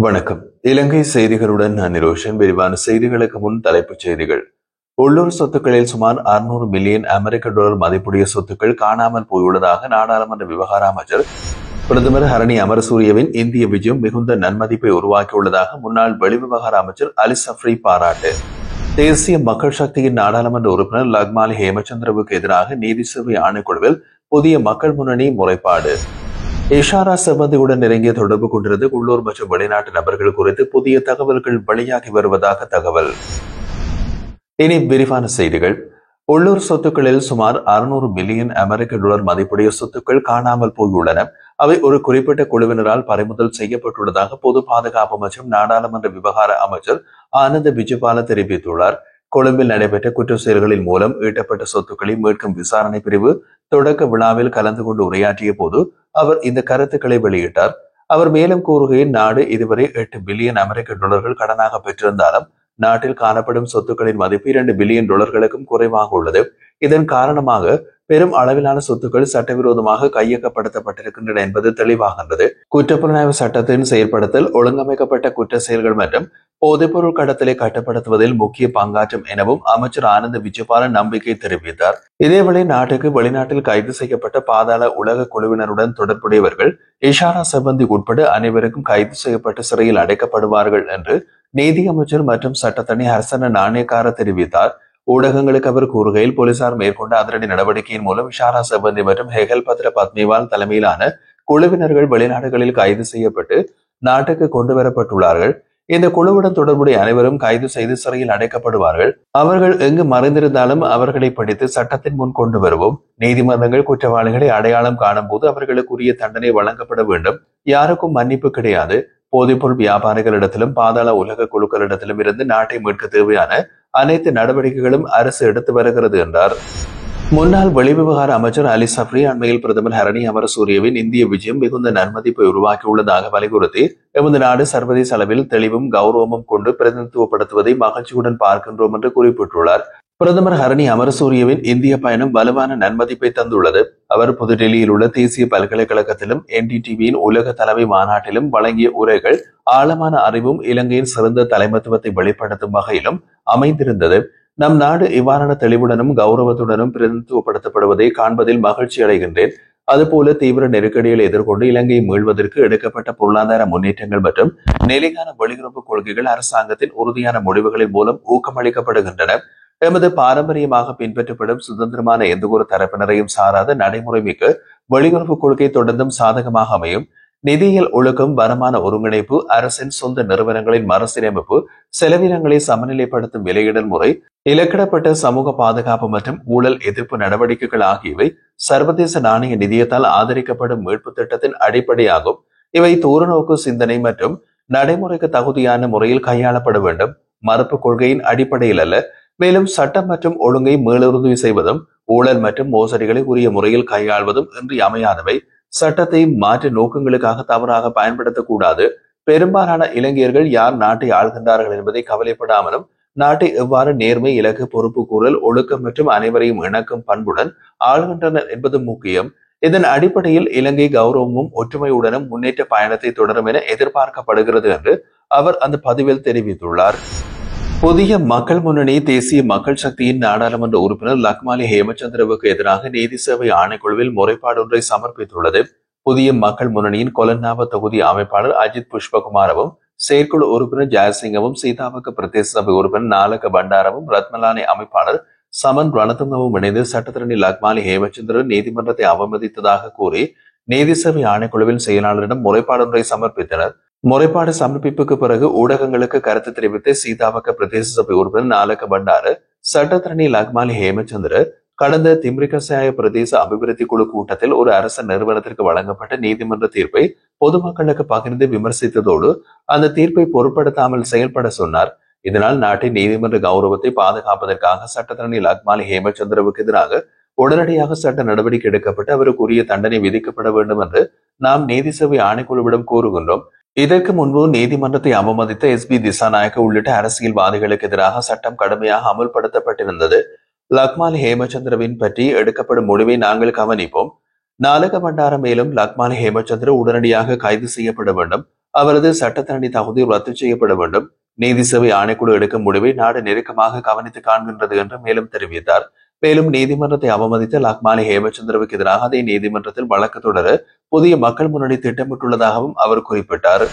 வணக்கம். இலங்கை செய்திகளுடன் நான் நிரோஷன். விரிவான செய்திகளுக்கு முன் தலைப்புச் செய்திகள். உள்ளூர் சொத்துக்களில் சுமார் 600 மில்லியன் அமெரிக்க டாலர் மதிப்புடைய சொத்துக்கள் காணாமல் போயுள்ளதாக நாடாளுமன்ற விவகார அமைச்சர் பிரதமர் ஹரணி அமரசூரியவின் இந்திய விஜயம் மிகுந்த நன்மதிப்பை உருவாக்கியுள்ளதாக முன்னாள் வெளிவிவகார அமைச்சர் அலி சப்ரி பாராட்டு. தேசிய மக்கள் சக்தியின் நாடாளுமன்ற உறுப்பினர் லக்மாலி ஹேமச்சந்திரவுக்கு எதிராக நீதி சேவை ஆணைக்குழுவில் புதிய மக்கள் முன்னணி முறைப்பாடு. இஷாரா செவ்வந்தியுடன் நெருங்கிய தொடர்பு கொண்டிருந்த உள்ளூர் மற்றும் வெளிநாட்டு நபர்கள் குறித்து புதிய தகவல்கள் வெளியாகி வருவதாக தகவல். இனி விரிவான செய்திகள். உள்ளூர் சொத்துக்களில் சுமார் 600 மில்லியன் அமெரிக்க டாலர் மதிப்புடைய சொத்துக்கள் காணாமல் போயுள்ளன. அவை ஒரு குறிப்பிட்ட குழுவினரால் பறிமுதல் செய்யப்பட்டுள்ளதாக பொது பாதுகாப்பு மற்றும் நாடாளுமன்ற விவகார அமைச்சர் ஆனந்த விஜயபால தெரிவித்துள்ளார். கொழும்பில் நடைபெற்ற குற்ற செயல்களின் மூலம் ஈட்டப்பட்ட சொத்துக்களை மீட்கும் விசாரணை பிரிவு தொடக்க விழாவில் கலந்து கொண்டு உரையாற்றிய போது அவர் இந்த கருத்துக்களை வெளியிட்டார். அவர் மேலும் கூறுகையில், நாடு இதுவரை 8 பில்லியன் அமெரிக்க டாலர்கள் கடனாக பெற்றிருந்தாலும் நாட்டில் காணப்படும் சொத்துக்களின் மதிப்பு 2 பில்லியன் டாலர்களுக்கும் குறைவாக உள்ளது. இதன் காரணமாக பெரும் அளவிலான சொத்துக்கள் சட்டவிரோதமாக கையகப்படுத்தப்பட்டிருக்கின்றன என்பது தெளிவாகின்றது. குற்றப்புலனாய்வு சட்டத்தின் செயல்படுத்தல் ஒழுங்கமைக்கப்பட்ட குற்ற செயல்கள் மற்றும் போதைப்பொருள் கடத்தலை கட்டுப்படுத்துவதில் முக்கிய பங்காற்றும் எனவும் அமைச்சர் ஆனந்த விஜயபாலன் நம்பிக்கை தெரிவித்தார். இதேவேளை நாட்டுக்கு வெளிநாட்டில் கைது செய்யப்பட்ட பாதாள உலக குழுவினருடன் தொடர்புடையவர்கள் இஷாரா செவ்வந்தி உட்பட அனைவருக்கும் கைது செய்யப்பட்டு சிறையில் அடைக்கப்படுவார்கள் என்று நீதி அமைச்சர் மற்றும் சட்டத்தணி ஹர்சன நாணயக்கார தெரிவித்தார். ஊடகங்களுக்கு அவர் கூறுகையில், போலீசார் மேற்கொண்ட அதிரடி நடவடிக்கையின் மூலம் இஷாரா செவ்வந்தி மற்றும் ஹெகல் பத்ர பத்மிவால் தலைமையிலான குழுவினர்கள் வெளிநாடுகளில் கைது செய்யப்பட்டு நாட்டுக்கு கொண்டு வரப்பட்டுள்ளார்கள். இந்த குழுவுடன் தொடர்புடைய அனைவரும் கைது செய்து சிறையில் அடைக்கப்படுவார்கள். அவர்கள் எங்கு மறைந்திருந்தாலும் அவர்களை பிடித்து சட்டத்தின் முன் கொண்டு வருவோம். நீதிமன்றங்கள் குற்றவாளிகளை அடையாளம் காணும் போது அவர்களுக்குரிய தண்டனை வழங்கப்பட வேண்டும். யாருக்கும் மன்னிப்பு கிடையாது. போதைப்பொருள் வியாபாரிகளிடத்திலும் பாதாள உலக குழுக்களிடத்திலும் இருந்து நாட்டை மீட்க தேவையான அனைத்து நடவடிக்கைகளும் அரசு எடுத்து வருகிறது என்றார். முன்னாள் வெளிவிவகார அமைச்சர் அலி சப்ரி அண்மையில் பிரதமர் ஹரணி அமரசூரியவின் இந்திய விஜயம் மிகுந்த நன்மதிப்பை உருவாக்கியுள்ளதாக வலியுறுத்தி, எமது நாடு சர்வதேச அளவில் தெளிவும் கௌரவமும் கொண்டு பிரதிநிதித்துவப்படுத்துவதை மகிழ்ச்சியுடன் பார்க்கின்றோம் என்று குறிப்பிட்டுள்ளார். பிரதமர் ஹரணி அமரசூரியவின் இந்திய பயணம் வலுவான நன்மதிப்பை தந்துள்ளது. அவர் புதுடெல்லியில் உள்ள தேசிய பல்கலைக்கழகத்திலும் NDTVயின் உலக தலைமை மாநாட்டிலும் வழங்கிய உரைகள் ஆழமான அறிவும் இலங்கையின் சிறந்த தலைமைத்துவத்தை வெளிப்படுத்தும் வகையிலும் அமைந்திருந்தது. நம் நாடு இவ்வாறான தெளிவுடனும் கௌரவத்துடனும் பிரதிநிதித்துவப்படுத்தப்படுவதை காண்பதில் மகிழ்ச்சி அடைகின்றேன். அதுபோல தீவிர நெருக்கடிகளை எதிர்கொண்டு இலங்கையை மீள்வதற்கு எடுக்கப்பட்ட பொருளாதார முன்னேற்றங்கள் மற்றும் நிலையான வெளியுறவு கொள்கைகள் அரசாங்கத்தின் உறுதியான முடிவுகளின் மூலம் ஊக்கமளிக்கப்படுகின்றன. எமது பாரம்பரியமாக பின்பற்றப்படும் சுதந்திரமான எந்த ஒரு தரப்பினரையும் சாராத நடைமுறைமிக்க வெளியுறவு கொள்கை தொடர்ந்தும் சாதகமாக அமையும். நிதியியல் ஒழுக்கம், வருமான ஒருங்கிணைப்பு, அரசின் சொந்த நிறுவனங்களின் மறுசீரமைப்பு, செலவினங்களை சமநிலைப்படுத்தும் விலையிடல் முறை, இலக்கிடப்பட்ட சமூக பாதுகாப்பு மற்றும் ஊழல் எதிர்ப்பு நடவடிக்கைகள் ஆகியவை சர்வதேச நாணய நிதியத்தால் ஆதரிக்கப்படும் மீட்பு திட்டத்தின் அடிப்படையாகும். இவை தூரநோக்கு சிந்தனை மற்றும் நடைமுறைக்கு தகுதியான முறையில் கையாளப்பட வேண்டும். மறுப்பு கொள்கையின் அடிப்படையில் அல்ல. மேலும் சட்டம் மற்றும் ஒழுங்கை மீளுறுதி செய்வதும் ஊழல் மற்றும் மோசடிகளை உரிய முறையில் கையாள்வதும் இன்றியமையாதவை. சட்டத்தை மாற்று நோக்கங்களுக்காக தவறாக பயன்படுத்தக்கூடாது. பெரும்பாலான இளைஞர்கள் யார் நாட்டை ஆள்கின்றார்கள் என்பதை கவலைப்படாமலும் நாட்டை எவ்வாறு நேர்மை, இலக்கு, பொறுப்பு கூறல், ஒழுக்கம் மற்றும் அனைவரையும் இணக்கும் பண்புடன் ஆளுகின்றனர் என்பது முக்கியம். இதன் அடிப்படையில் இலங்கை கௌரவமும் ஒற்றுமையுடனும் முன்னேற்ற பயணத்தை தொடரும் என எதிர்பார்க்கப்படுகிறது என்று அவர் அந்த பதிவில் தெரிவித்துள்ளார். புதிய மக்கள் முன்னணி தேசிய மக்கள் சக்தியின் நாடாளுமன்ற உறுப்பினர் லக்மாலி ஹேமச்சந்திரவுக்கு எதிராக நீதி சேவை ஆணைக்குழுவில் முறைப்பாடொன்றை சமர்ப்பித்துள்ளது. புதிய மக்கள் முன்னணியின் கொலன்னாவ தொகுதி அமைப்பாளர் அஜித் புஷ்பகுமாரவும் செயற்குழு உறுப்பினர் ஜெயசிங்கவும் சீதாவக்க பிரதேச சபை உறுப்பினர் நாலக பண்டாரவும் ரத்மலானி அமைப்பாளர் சமன் ரணதுங்கவும் இணைந்து சட்டத்தரணி லக்மாலி ஹேமச்சந்திரன் நீதிமன்றத்தை அவமதித்ததாக கூறி நீதி சேவை ஆணைக்குழுவின் செயலாளரிடம் முறைப்பாடொன்றை சமர்ப்பித்தனர். முறைப்பாடு சமர்ப்பிப்புக்கு பிறகு ஊடகங்களுக்கு கருத்து தெரிவித்த சீதாவக்க பிரதேச சபை உறுப்பினர் நாலக பண்டார, சட்டத்தரணி லக்மாலி ஹேமச்சந்திர கடந்த திம்ரிகசாய பிரதேச அபிவிருத்தி குழு கூட்டத்தில் ஒரு அரசு நிறுவனத்திற்கு வழங்கப்பட்ட நீதிமன்ற தீர்ப்பை பொதுமக்களுக்கு பகிர்ந்து விமர்சித்ததோடு அந்த தீர்ப்பை பொருட்படுத்தாமல் செயல்பட சொன்னார். இதனால் நாட்டின் நீதிமன்ற கௌரவத்தை பாதுகாப்பதற்காக சட்டத்தரணி லக்மாலி ஹேமச்சந்திரவுக்கு எதிராக உடனடியாக சட்ட நடவடிக்கை எடுக்கப்பட்டு அவருக்கு உரிய தண்டனை விதிக்கப்பட வேண்டும் என்று நாம் நீதி சேவை ஆணைக்குழுவிடம் கூறுகின்றோம். இதற்கு முன்பு நீதிமன்றத்தை அவமதித்த SB திசாநாயக்க உள்ளிட்ட அரசியல்வாதிகளுக்கு எதிராக சட்டம் கடுமையாக அமுல்படுத்தப்பட்டிருந்தது. லக்மாலி ஹேமச்சந்திரவின் பற்றி எடுக்கப்படும் முடிவை நாங்கள் கவனிப்போம். நாலக பண்டார மேலும் லக்மாலி ஹேமச்சந்திர உடனடியாக கைது செய்யப்பட வேண்டும். அவரது சட்டத்தரணி தகுதி ரத்து செய்யப்பட வேண்டும். நீதி சேவை ஆணைக்குழு எடுக்கும் முடிவை நாடு நெருக்கமாக கவனித்து காண்கின்றது என்று மேலும் தெரிவித்தார். மேலும் நீதிமன்றத்தை அவமதித்த லக்மாலி ஹேமச்சந்திரவுக்கு எதிராக அதே நீதிமன்றத்தில் வழக்கு தொடர புதிய மக்கள் முன்னணி திட்டமிட்டுள்ளதாகவும் அவர் குறிப்பிட்டார்.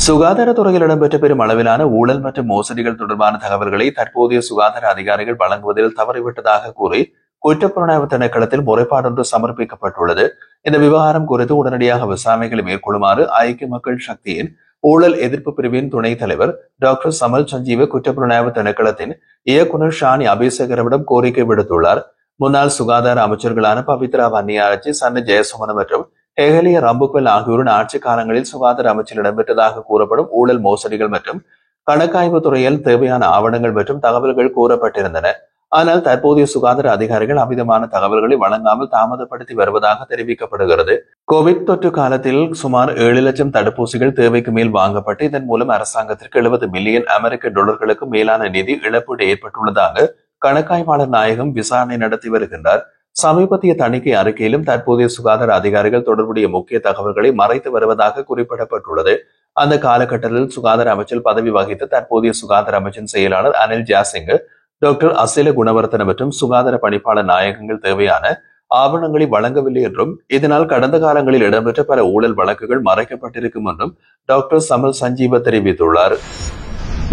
சுகாதாரத்துறையில் இடம்பெற்ற பெரும் அளவிலான ஊழல் மற்றும் மோசடிகள் தொடர்பான தகவல்களை தற்போதைய சுகாதார அதிகாரிகள் வழங்குவதில் தவறிவிட்டதாக கூறி குற்றப்புலனாய்வு திணைக்களத்தில் முறைப்பாடு ஒன்று சமர்ப்பிக்கப்பட்டுள்ளது. இந்த விவகாரம் குறித்து உடனடியாக விசாரணைகளை மேற்கொள்ளுமாறு ஐக்கிய மக்கள் சக்தியின் ஊழல் எதிர்ப்பு பிரிவின் துணைத் தலைவர் டாக்டர் சமல் சஞ்சீவ குற்றப்புலனாய்வு திணைக்களத்தின் இயக்குநர் ஷானி அபிஷேகரவிடம் கோரிக்கை விடுத்துள்ளார். முன்னாள் சுகாதார அமைச்சர்களான பவித்ரா வன்னியாரச்சி, சன்னு ஜெயசுமன மற்றும் ஹெகலிய ரம்புக்வெல் ஆகியோரின் ஆட்சி காலங்களில் சுகாதார அமைச்சில் இடம்பெற்றதாக கூறப்படும் ஊழல் மோசடிகள் மற்றும் கணக்காய்வு துறையில் தேவையான ஆவணங்கள் மற்றும் தகவல்கள் கூறப்பட்டிருந்தன. ஆனால் தற்போதைய சுகாதார அதிகாரிகள் அமிதமான தகவல்களை வழங்காமல் தாமதப்படுத்தி வருவதாக தெரிவிக்கப்படுகிறது. கோவிட் தொற்று காலத்தில் சுமார் 7 லட்சம் தடுப்பூசிகள் தேவைக்கு மேல் வாங்கப்பட்டு இதன் மூலம் அரசாங்கத்திற்கு 70 மில்லியன் அமெரிக்க டாலர்களுக்கு மேலான நிதி இழப்பீடு ஏற்பட்டுள்ளதாக கணக்காய்வாளர் நாயகம் விசாரணை நடத்தி வருகின்றார். சமீபத்திய தணிக்கை அறிக்கையிலும் தற்போதைய சுகாதார அதிகாரிகள் தொடர்புடைய முக்கிய தகவல்களை மறைத்து வருவதாக குறிப்பிடப்பட்டுள்ளது. அந்த காலகட்டத்தில் சுகாதார அமைச்சில் பதவி வகித்த தற்போதைய சுகாதார அமைச்சின் செயலாளர் அனில் ஜாசிங், டாக்டர் அசில குணவர்த்தன மற்றும் சுகாதார பணிப்பாளர் நாயகங்கள் தேவையான ஆவணங்களை வழங்கவில்லை என்றும் இதனால் கடந்த காலங்களில் இடம்பெற்ற பல ஊழல் வழக்குகள் மறைக்கப்பட்டிருக்கும் என்றும் டாக்டர் சமல் சஞ்சீவ தெரிவித்துள்ளார்.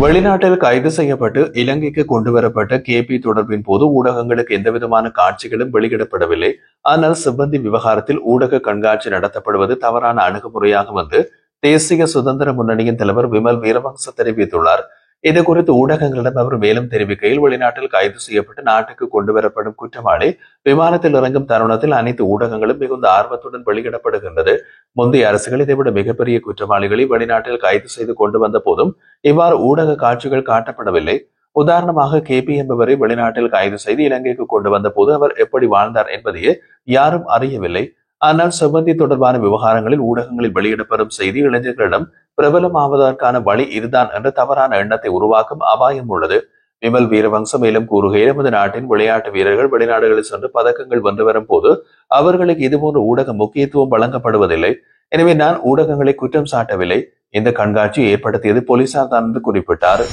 வெளிநாட்டில் கைது செய்யப்பட்டு இலங்கைக்கு கொண்டுவரப்பட்ட KP தொடர்பின் போது ஊடகங்களுக்கு எந்தவிதமான காட்சிகளும் வெளியிடப்படவில்லை. ஆனால் சிப்பந்தி விவகாரத்தில் ஊடக கண்காட்சி நடத்தப்படுவது தவறான அணுகுமுறையாகும் என்று தேசிய சுதந்திர முன்னணியின் தலைவர் விமல் வீரவங்ச தெரிவித்துள்ளார். இது குறித்து ஊடகங்களிடம் அவர் மேலும் தெரிவிக்கையில், வெளிநாட்டில் கைது செய்யப்பட்டு நாட்டுக்கு கொண்டுவரப்படும் குற்றவாளி விமானத்தில் இறங்கும் தருணத்தில் அனைத்து ஊடகங்களும் மிகுந்த ஆர்வத்துடன் வெளியிடப்படுகின்றது. முந்தைய அரசுகள் இதைவிட மிகப்பெரிய குற்றவாளிகளை வெளிநாட்டில் கைது செய்து கொண்டு வந்த போதும் இவ்வாறு ஊடக காட்சிகள் காட்டப்படவில்லை. உதாரணமாக KP என்பவரை வெளிநாட்டில் கைது செய்து இலங்கைக்கு கொண்டு வந்த போது அவர் எப்படி வாழ்ந்தார் என்பதையே யாரும் அறியவில்லை. ஆனால் செவ்வந்தி தொடர்பான விவகாரங்களில் ஊடகங்களில் வெளியிடப்படும் செய்தி இளைஞர்களிடம் பிரபலமாவதற்கான வழி இதுதான் என்ற தவறான எண்ணத்தை உருவாக்கும் அபாயம் உள்ளது. விமல் வீரவங்ச மேலும் கூறுகையில், எமது நாட்டின் விளையாட்டு வீரர்கள் வெளிநாடுகளில் சென்று பதக்கங்கள் வென்று வரும் போது அவர்களுக்கு இதுபோன்ற ஊடக முக்கியத்துவம் வழங்கப்படுவதில்லை. எனவே நான் ஊடகங்களை குற்றம் சாட்டவில்லை. இந்த கண்காட்சியை ஏற்படுத்தியது போலீசார் தான் என்று குறிப்பிட்டார்.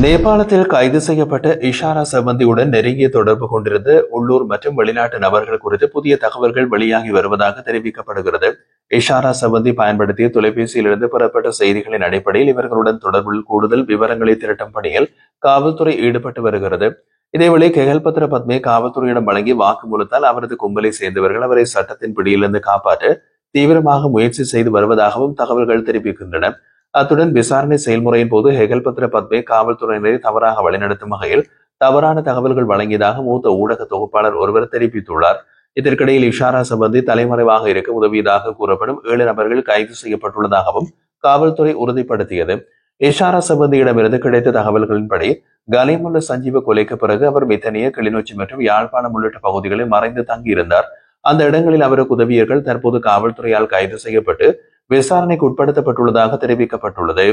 நேபாளத்தில் கைது செய்யப்பட்ட இஷாரா செவ்வந்தியுடன் நெருங்கிய தொடர்பு கொண்டிருந்த உள்ளூர் மற்றும் வெளிநாட்டு நபர்கள் குறித்து புதிய தகவல்கள் வெளியாகி வருவதாக தெரிவிக்கப்படுகிறது. இஷாரா செவ்வந்தி பயன்படுத்திய தொலைபேசியிலிருந்து பெறப்பட்ட செய்திகளின் அடிப்படையில் இவர்களுடன் தொடர்பில் கூடுதல் விவரங்களை திரட்டும் பணியில் காவல்துறை ஈடுபட்டு வருகிறது. இதேவேளை கெகல்பத்ர பத்மே காவல்துறையிடம் வழங்கிய வாக்குமூலத்தால் அவரது கும்பலை சேர்ந்தவர்கள் அவரை சட்டத்தின் பிடியிலிருந்து காப்பாற்ற தீவிரமாக முயற்சி செய்து வருவதாகவும் தகவல்கள் தெரிவிக்கின்றன. அத்துடன் விசாரணை செயல்முறையின் போது ஹெகல்பத்ர பத்மே காவல்துறையினரை தவறாக வழிநடத்தும் வகையில் தவறான தகவல்கள் வழங்கியதாக மூத்த ஊடக தொகுப்பாளர் ஒருவர் தெரிவித்துள்ளார். இதற்கிடையில் இஷாரா செவ்வந்தி தலைமறைவாக இருக்க உதவியதாக கூறப்படும் 7 நபர்கள் கைது செய்யப்பட்டுள்ளதாகவும் காவல்துறை உறுதிப்படுத்தியது. இஷாரா செவ்வந்தியிடமிருந்து கிடைத்த தகவல்களின்படி கலிமுல்ல சஞ்சீவ கொலைக்கு பிறகு அவர் மித்தனிய, கிளிநொச்சி மற்றும் யாழ்ப்பாணம் உள்ளிட்ட பகுதிகளில் மறைந்து தங்கியிருந்தார். அந்த இடங்களில் அவருக்கு உதவியர்கள் தற்போது காவல்துறையால் கைது செய்யப்பட்டு விசாரணைக்கு உட்படுத்தப்பட்டுள்ளதாக தெரிவிக்கப்பட்டுள்ளது.